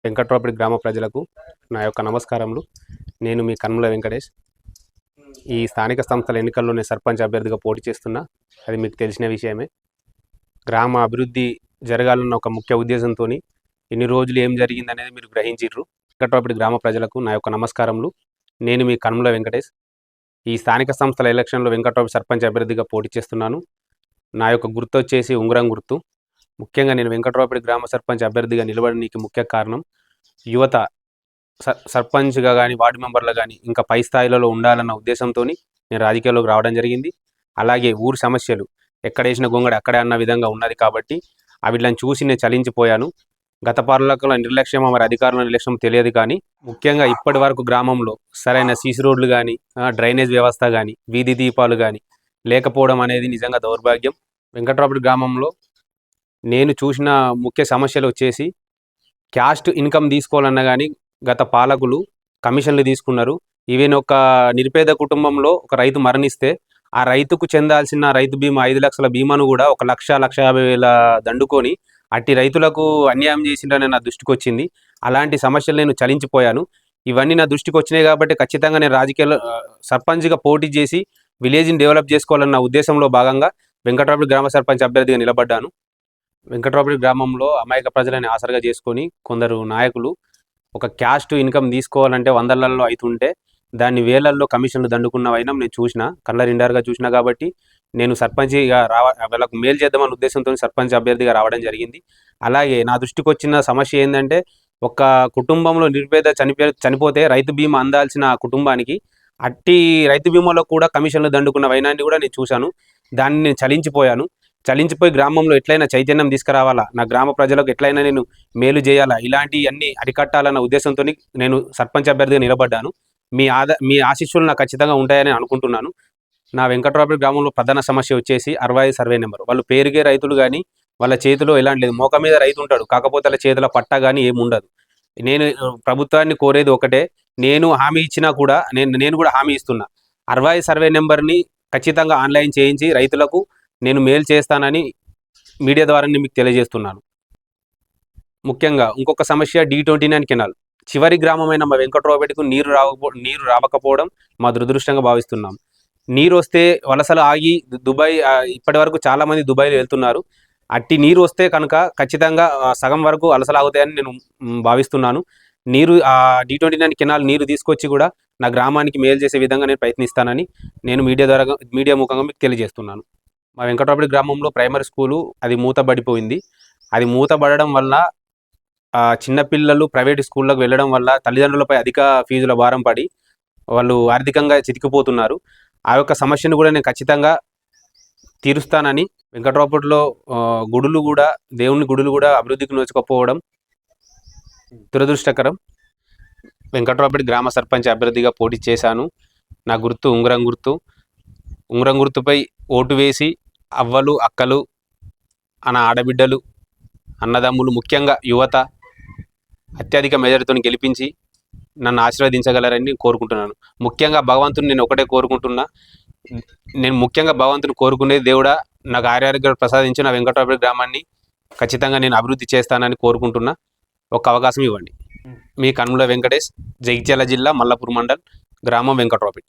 వెంకట్రావుపేట గ్రామ ప్రజలకు నా యొక్క నమస్కారములు. నేను మీ కన్ముల వెంకటేష్. ఈ స్థానిక సంస్థల ఎన్నికల్లో నేను సర్పంచ్ అభ్యర్థిగా పోటీ చేస్తున్నా. అది మీకు తెలిసిన విషయమే. గ్రామ అభివృద్ధి జరగాలన్న ఒక ముఖ్య ఉద్దేశంతో ఇన్ని రోజులు ఏం జరిగిందనేది మీరు గ్రహించిర్రు. వెంకట్రావుపేట గ్రామ ప్రజలకు నా యొక్క నమస్కారములు. నేను మీ కన్ముల వెంకటేష్. ఈ స్థానిక సంస్థల ఎలక్షన్లో వెంకట్రావుపేట సర్పంచ్ అభ్యర్థిగా పోటీ చేస్తున్నాను. నా యొక్క గుర్తు వచ్చేసి ఉంగరం గుర్తు. ముఖ్యంగా నేను వెంకట్రావుపేట గ్రామ సర్పంచ్ అభ్యర్థిగా నిలబడడానికి ముఖ్య కారణం యువత సర్పంచ్గా కానీ వార్డు మెంబర్లు కానీ ఇంకా పై స్థాయిలలో ఉండాలన్న ఉద్దేశంతో నేను రాజకీయాల్లోకి రావడం జరిగింది. అలాగే ఊరు సమస్యలు ఎక్కడేసిన గొంగడి అక్కడే అన్న విధంగా ఉన్నది కాబట్టి వీళ్ళని చూసి నేను చలించిపోయాను. గత పాలకుల నిర్లక్ష్యం, మరి అధికారుల నిర్లక్ష్యం తెలియదు కానీ ముఖ్యంగా ఇప్పటి వరకు గ్రామంలో సరైన సీసీ రోడ్లు కానీ డ్రైనేజ్ వ్యవస్థ కానీ వీధి దీపాలు కానీ లేకపోవడం అనేది నిజంగా దౌర్భాగ్యం. వెంకట్రావుపేట గ్రామంలో నేను చూసిన ముఖ్య సమస్యలు వచ్చేసి క్యాస్ట్ ఇన్కమ్ తీసుకోవాలన్నా కానీ గత పాలకులు కమిషన్లు తీసుకున్నారు. ఈవెన్ ఒక నిరుపేద కుటుంబంలో ఒక రైతు మరణిస్తే ఆ రైతుకు చెందాల్సిన రైతు బీమా 5 లక్షల బీమాను కూడా 1,50,000 దండుకొని అట్టి రైతులకు అన్యాయం చేసిందని నా దృష్టికి వచ్చింది. అలాంటి సమస్యలు నేను చలించిపోయాను. ఇవన్నీ నా దృష్టికి వచ్చినాయి కాబట్టి ఖచ్చితంగా నేను రాజకీయాల్లో సర్పంచ్గా పోటీ చేసి విలేజ్ని డెవలప్ చేసుకోవాలన్న ఉద్దేశంలో భాగంగా వెంకట్రావుపేట గ్రామ సర్పంచ్ అభ్యర్థిగా నిలబడ్డాను. వెంకట్రావుపేట గ్రామంలో అమాయక ప్రజలని ఆసరగా చేసుకొని కొందరు నాయకులు ఒక క్యాస్ట్ ఇన్కమ్ తీసుకోవాలంటే వందలలో అవుతుంటే దాన్ని వేలల్లో కమిషన్లు దండుకున్న వైనం నేను చూసిన, కళ్ళ నిండారుగా చూసిన. కాబట్టి నేను సర్పంచ్గా వాళ్ళకు మేలు చేద్దామన్న ఉద్దేశంతో సర్పంచ్ అభ్యర్థిగా రావడం జరిగింది. అలాగే నా దృష్టికి వచ్చిన సమస్య ఏంటంటే ఒక కుటుంబంలో నిరుపేద చనిపోతే రైతు బీమా అందాల్సిన కుటుంబానికి అట్టి రైతు బీమాలో కూడా కమిషన్లు దండుకున్న వైనాన్ని కూడా నేను చూశాను. దాన్ని నేను చలించిపోయి గ్రామంలో ఎట్లయినా చైతన్యం తీసుకురావాలా, నా గ్రామ ప్రజలకు ఎట్లయినా నేను మేలు చేయాలా, ఇలాంటి అన్ని అరికట్టాలన్న ఉద్దేశంతో నేను సర్పంచ్ అభ్యర్థిగా నిలబడ్డాను. మీ ఆశీస్సులు నాకు ఖచ్చితంగా ఉంటాయని అనుకుంటున్నాను. నా వెంకట్రావుపేట గ్రామంలో ప్రధాన సమస్య వచ్చేసి 65 సర్వే నెంబర్. వాళ్ళు పేరుగే రైతులు కానీ వాళ్ళ చేతిలో ఎలాంటి లేదు. మోక మీద రైతు ఉంటాడు, కాకపోతే వాళ్ళ చేతిలో పట్టా కానీ ఏమి ఉండదు. నేను ప్రభుత్వాన్ని కోరేది ఒకటే, నేను హామీ ఇచ్చినా కూడా నేను కూడా హామీ ఇస్తున్నా, 65 సర్వే నెంబర్ని ఖచ్చితంగా ఆన్లైన్ చేయించి రైతులకు నేను మేలు చేస్తానని మీడియా ద్వారా మీకు తెలియజేస్తున్నాను. ముఖ్యంగా ఇంకొక సమస్య D29 కెనాల్. చివరి గ్రామమైన మా వెంకట్రావుపేటకు నీరు రావకపోవడం మా దురదృష్టంగా భావిస్తున్నాం. నీరు వస్తే వలసలు ఆగి దుబాయ్, ఇప్పటి వరకు చాలామంది దుబాయ్లో వెళ్తున్నారు. అట్టి నీరు వస్తే కనుక ఖచ్చితంగా సగం వరకు వలసలు ఆగుతాయని నేను భావిస్తున్నాను. నీరు D29 కెనాల్ నీరు తీసుకొచ్చి కూడా నా గ్రామానికి మేలు చేసే విధంగా నేను ప్రయత్నిస్తానని నేను మీడియా ముఖంగా మీకు తెలియజేస్తున్నాను. మా వెంకట్రావుపేట గ్రామంలో ప్రైమరీ స్కూలు అది మూతబడిపోయింది. అది మూతబడడం వల్ల చిన్నపిల్లలు ప్రైవేట్ స్కూళ్ళకు వెళ్ళడం వల్ల తల్లిదండ్రులపై అధిక ఫీజుల భారం పడి వాళ్ళు ఆర్థికంగా చితికిపోతున్నారు. ఆ యొక్క సమస్యను కూడా నేను ఖచ్చితంగా తీరుస్తానని, వెంకట్రావుపేటలో దేవుని గుడులు కూడా అభివృద్ధికి నోచుకోకపోవడం దురదృష్టకరం. వెంకట్రావుపేట గ్రామ సర్పంచ్ అభ్యర్థిగా పోటీ చేశాను. నా గుర్తు ఉంగరం గుర్తుపై ఓటు వేసి అవ్వలు, అక్కలు, ఆడబిడ్డలు, అన్నదమ్ములు, ముఖ్యంగా యువత అత్యధిక మెజారిటీతో గెలిపించి నన్ను ఆశీర్వదించగలరని కోరుకుంటున్నాను. ముఖ్యంగా భగవంతుని నేను ఒకటే కోరుకుంటున్నా. నేను ముఖ్యంగా భగవంతుని కోరుకునేది, దేవుడా నాకు ఆరోగ్యాలు ప్రసాదించి నా వెంకట్రావుపేట గ్రామాన్ని ఖచ్చితంగా నేను అభివృద్ధి చేస్తానని కోరుకుంటున్నా. ఒక అవకాశం ఇవ్వండి. మీ కన్ముల వెంకటేష్, జగిత్యాల జిల్లా మల్లపూర్ మండల్, గ్రామం వెంకట్రావుపేట.